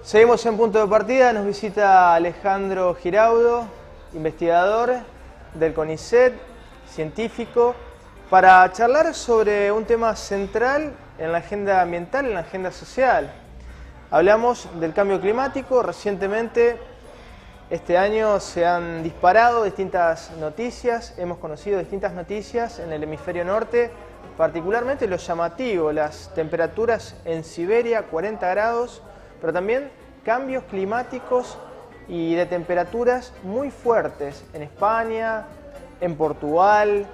Seguimos en Punto de Partida, nos visita Alejandro Giraudo, investigador del CONICET, científico, para charlar sobre un tema central en la agenda ambiental, en la agenda social. Hablamos del cambio climático. Recientemente, este año, se han disparado distintas noticias, hemos conocido distintas noticias en el hemisferio norte, particularmente lo llamativo, las temperaturas en Siberia, 40 grados, pero también cambios climáticos y de temperaturas muy fuertes en España, en Portugal,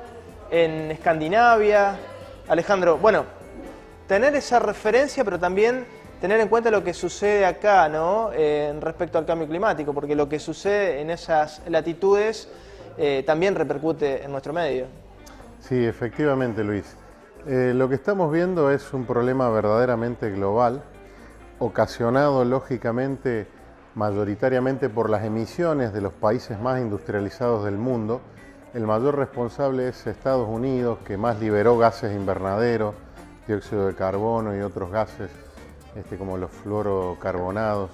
en Escandinavia. Alejandro, bueno, tener esa referencia, pero también tener en cuenta lo que sucede acá, ¿no? Respecto al cambio climático, porque lo que sucede en esas latitudes también repercute en nuestro medio. Sí, efectivamente, Luis. Lo que estamos viendo es un problema verdaderamente global, ocasionado lógicamente mayoritariamente por las emisiones de los países más industrializados del mundo. El mayor responsable es Estados Unidos, que más liberó gases invernaderos, dióxido de carbono y otros gases como los fluorocarbonados.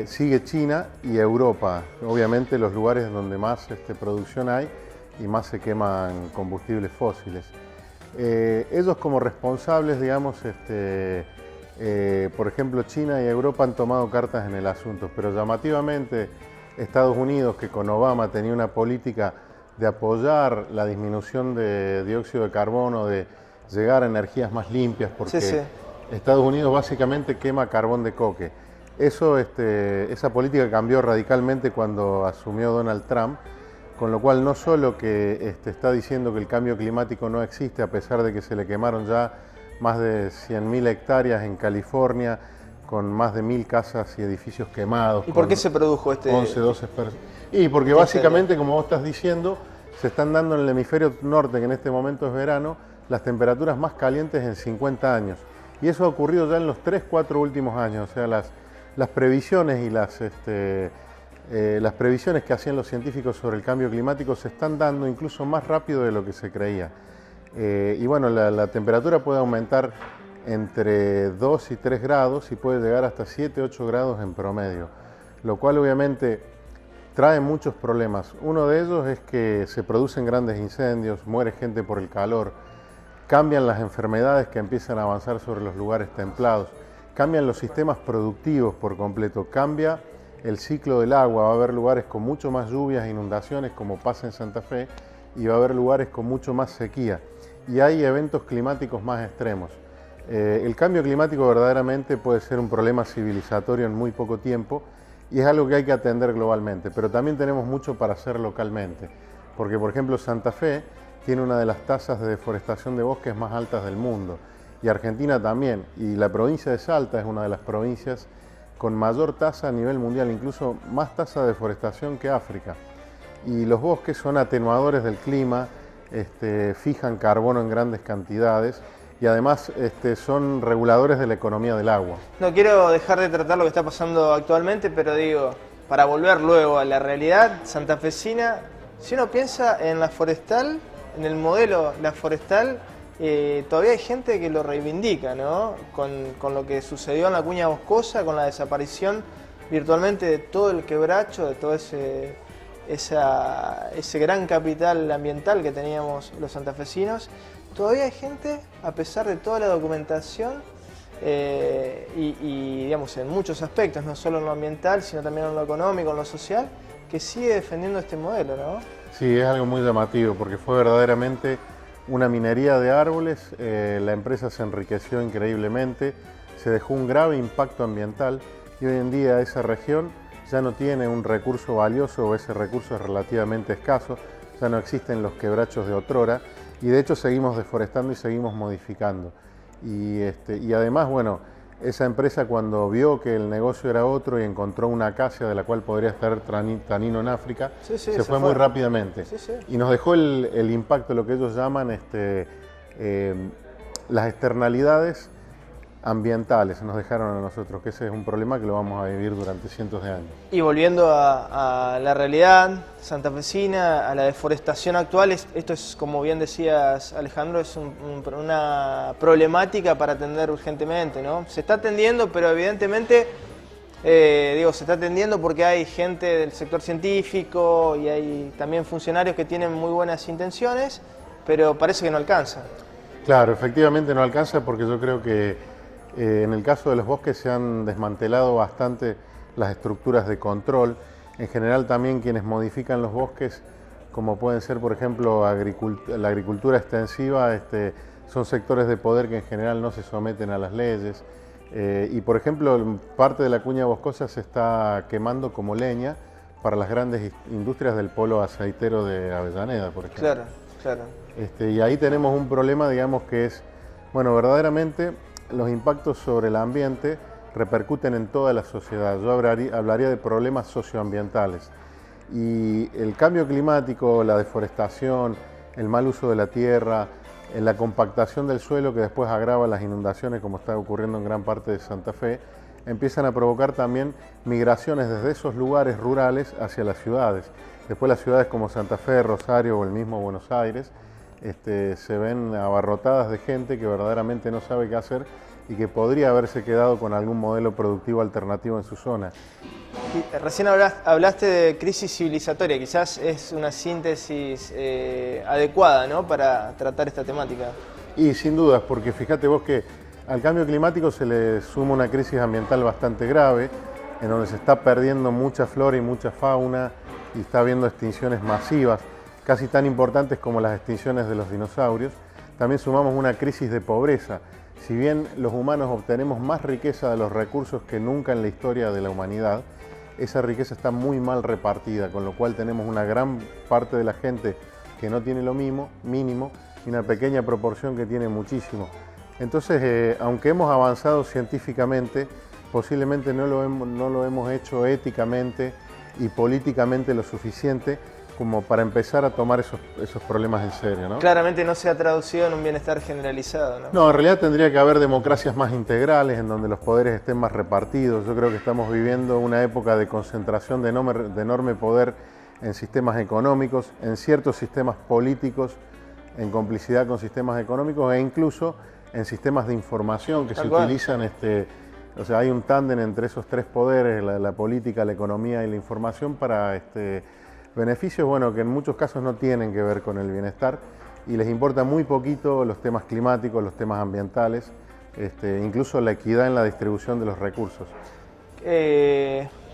Sigue China y Europa, obviamente los lugares donde más producción hay y más se queman combustibles fósiles. Ellos como responsables, digamos, por ejemplo, China y Europa han tomado cartas en el asunto, pero llamativamente Estados Unidos, que con Obama tenía una política de apoyar la disminución de dióxido de carbono, de llegar a energías más limpias, porque sí. Estados Unidos básicamente quema carbón de coque. Esa política cambió radicalmente cuando asumió Donald Trump, con lo cual no solo que está diciendo que el cambio climático no existe, a pesar de que se le quemaron ya más de 100.000 hectáreas en California, con más de 1.000 casas y edificios quemados. ¿Y por qué se produjo 11, 12 personas? Y porque básicamente, como vos estás diciendo, se están dando en el hemisferio norte, que en este momento es verano, las temperaturas más calientes en 50 años. Y eso ha ocurrido ya en los 3, 4 últimos años. O sea, las previsiones y las previsiones que hacían los científicos sobre el cambio climático se están dando incluso más rápido de lo que se creía. Y bueno, la temperatura puede aumentar entre 2 y 3 grados y puede llegar hasta 7, 8 grados en promedio, lo cual obviamente trae muchos problemas. Uno de ellos es que se producen grandes incendios, muere gente por el calor, cambian las enfermedades que empiezan a avanzar sobre los lugares templados, cambian los sistemas productivos por completo, cambia el ciclo del agua, va a haber lugares con mucho más lluvias e inundaciones como pasa en Santa Fe y va a haber lugares con mucho más sequía y hay eventos climáticos más extremos. El cambio climático verdaderamente puede ser un problema civilizatorio en muy poco tiempo y es algo que hay que atender globalmente, pero también tenemos mucho para hacer localmente, porque por ejemplo Santa Fe tiene una de las tasas de deforestación de bosques más altas del mundo y Argentina también, y la provincia de Salta es una de las provincias con mayor tasa a nivel mundial, incluso más tasa de deforestación que África. Y los bosques son atenuadores del clima, fijan carbono en grandes cantidades y además son reguladores de la economía del agua. No quiero dejar de tratar lo que está pasando actualmente, pero digo, para volver luego a la realidad santafesina, si uno piensa en la forestal, en el modelo la forestal, todavía hay gente que lo reivindica, ¿no? Con lo que sucedió en la cuña boscosa, con la desaparición virtualmente de todo el quebracho, de todo ese gran capital ambiental que teníamos los santafesinos. Todavía hay gente, a pesar de toda la documentación y digamos en muchos aspectos, no solo en lo ambiental, sino también en lo económico, en lo social, que sigue defendiendo este modelo, ¿no? Sí, es algo muy llamativo porque fue verdaderamente una minería de árboles, la empresa se enriqueció increíblemente, se dejó un grave impacto ambiental y hoy en día esa región ya no tiene un recurso valioso o ese recurso es relativamente escaso, ya no existen los quebrachos de otrora y de hecho seguimos deforestando y seguimos modificando. Y además, bueno, esa empresa cuando vio que el negocio era otro y encontró una acacia de la cual podría estar tanino en África, se fue muy rápidamente. Y nos dejó el impacto, lo que ellos llaman las externalidades ambientales, nos dejaron a nosotros, que ese es un problema que lo vamos a vivir durante cientos de años. Y volviendo a la realidad santafesina, a la deforestación actual, esto es, como bien decías Alejandro, es una problemática para atender urgentemente, ¿no? Se está atendiendo, pero evidentemente Digo, se está atendiendo porque hay gente del sector científico y hay también funcionarios que tienen muy buenas intenciones, pero parece que no alcanza. Claro, efectivamente no alcanza porque yo creo que en el caso de los bosques se han desmantelado bastante las estructuras de control. En general también quienes modifican los bosques, como pueden ser por ejemplo la agricultura extensiva, son sectores de poder que en general no se someten a las leyes. Y por ejemplo, parte de la cuña boscosa se está quemando como leña para las grandes industrias del polo aceitero de Avellaneda, por ejemplo. Claro, claro. Y ahí tenemos un problema, digamos, que es, bueno, verdaderamente los impactos sobre el ambiente repercuten en toda la sociedad. Yo hablaría de problemas socioambientales. Y el cambio climático, la deforestación, el mal uso de la tierra, la compactación del suelo que después agrava las inundaciones, como está ocurriendo en gran parte de Santa Fe, empiezan a provocar también migraciones desde esos lugares rurales hacia las ciudades. Después las ciudades como Santa Fe, Rosario o el mismo Buenos Aires se ven abarrotadas de gente que verdaderamente no sabe qué hacer y que podría haberse quedado con algún modelo productivo alternativo en su zona. Y recién hablaste de crisis civilizatoria, quizás es una síntesis adecuada, ¿no?, para tratar esta temática. Y sin dudas, porque fíjate vos que al cambio climático se le suma una crisis ambiental bastante grave, en donde se está perdiendo mucha flora y mucha fauna y está habiendo extinciones masivas, casi tan importantes como las extinciones de los dinosaurios. También sumamos una crisis de pobreza. Si bien los humanos obtenemos más riqueza de los recursos que nunca en la historia de la humanidad, esa riqueza está muy mal repartida, con lo cual tenemos una gran parte de la gente que no tiene lo mínimo y una pequeña proporción que tiene muchísimo. Entonces, aunque hemos avanzado científicamente, posiblemente no lo hemos hecho éticamente y políticamente lo suficiente como para empezar a tomar esos problemas en serio, ¿no? Claramente no se ha traducido en un bienestar generalizado, ¿no? No, en realidad tendría que haber democracias más integrales, en donde los poderes estén más repartidos. Yo creo que estamos viviendo una época de concentración de enorme poder en sistemas económicos, en ciertos sistemas políticos, en complicidad con sistemas económicos e incluso en sistemas de información que se utilizan. O sea, hay un tándem entre esos tres poderes, la política, la economía y la información, para beneficios, bueno, que en muchos casos no tienen que ver con el bienestar y les importa muy poquito los temas climáticos, los temas ambientales, incluso la equidad en la distribución de los recursos.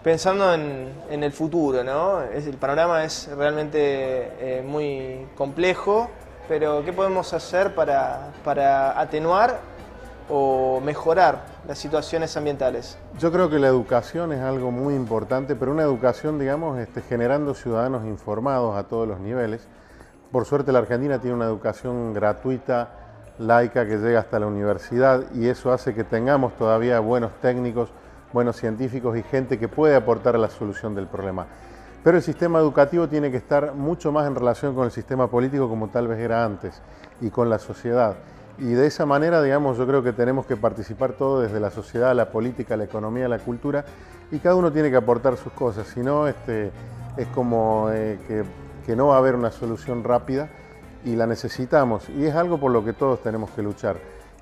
Pensando en el futuro, ¿no? El panorama es realmente muy complejo, pero ¿qué podemos hacer para atenuar o mejorar las situaciones ambientales? Yo creo que la educación es algo muy importante, pero una educación, digamos, generando ciudadanos informados a todos los niveles. Por suerte la Argentina tiene una educación gratuita, laica, que llega hasta la universidad y eso hace que tengamos todavía buenos técnicos, buenos científicos y gente que puede aportar a la solución del problema. Pero el sistema educativo tiene que estar mucho más en relación con el sistema político como tal vez era antes y con la sociedad. Y de esa manera, digamos, yo creo que tenemos que participar todos desde la sociedad, la política, la economía, la cultura, y cada uno tiene que aportar sus cosas, si no es como que no va a haber una solución rápida y la necesitamos, y es algo por lo que todos tenemos que luchar.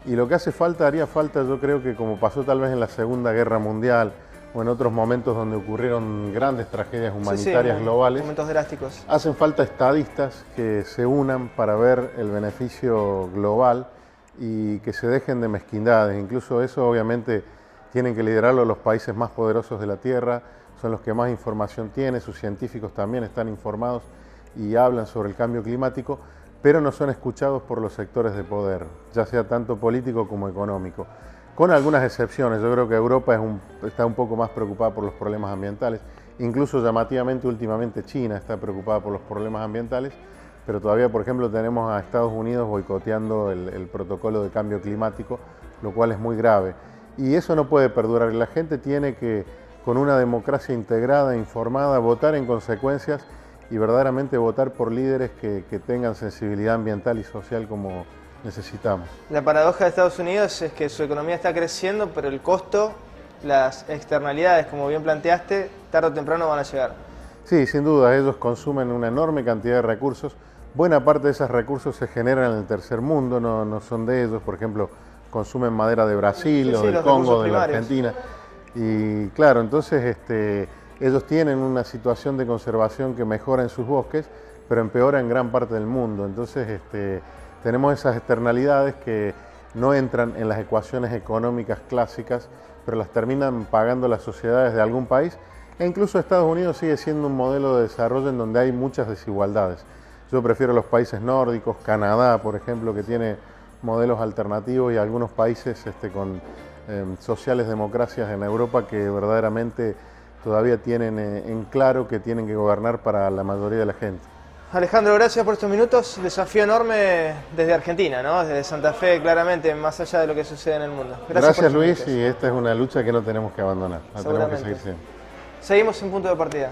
Y lo que haría falta, yo creo que como pasó tal vez en la Segunda Guerra Mundial o en otros momentos donde ocurrieron grandes tragedias humanitarias globales, momentos drásticos, hacen falta estadistas que se unan para ver el beneficio global y que se dejen de mezquindades. Incluso eso obviamente tienen que liderarlo los países más poderosos de la Tierra, son los que más información tienen, sus científicos también están informados y hablan sobre el cambio climático, pero no son escuchados por los sectores de poder, ya sea tanto político como económico. Con algunas excepciones, yo creo que Europa está un poco más preocupada por los problemas ambientales, incluso llamativamente últimamente China está preocupada por los problemas ambientales, pero todavía, por ejemplo, tenemos a Estados Unidos boicoteando el protocolo de cambio climático, lo cual es muy grave. Y eso no puede perdurar. La gente tiene que, con una democracia integrada, informada, votar en consecuencias y verdaderamente votar por líderes que tengan sensibilidad ambiental y social como necesitamos. La paradoja de Estados Unidos es que su economía está creciendo, pero el costo, las externalidades, como bien planteaste, tarde o temprano van a llegar. Sí, sin duda, ellos consumen una enorme cantidad de recursos. Buena parte de esos recursos se generan en el tercer mundo, no son de ellos. Por ejemplo, consumen madera de Brasil o del Congo, de la Argentina. Y claro, entonces ellos tienen una situación de conservación que mejora en sus bosques, pero empeora en gran parte del mundo. Entonces tenemos esas externalidades que no entran en las ecuaciones económicas clásicas, pero las terminan pagando las sociedades de algún país. E incluso Estados Unidos sigue siendo un modelo de desarrollo en donde hay muchas desigualdades. Yo prefiero los países nórdicos, Canadá, por ejemplo, que tiene modelos alternativos, y algunos países con sociales democracias en Europa que verdaderamente todavía tienen en claro que tienen que gobernar para la mayoría de la gente. Alejandro, gracias por estos minutos. Desafío enorme desde Argentina, ¿no? Desde Santa Fe, claramente, más allá de lo que sucede en el mundo. Gracias Luis, y esta es una lucha que no tenemos que abandonar, la tenemos que seguir siendo. Seguimos en punto de partida.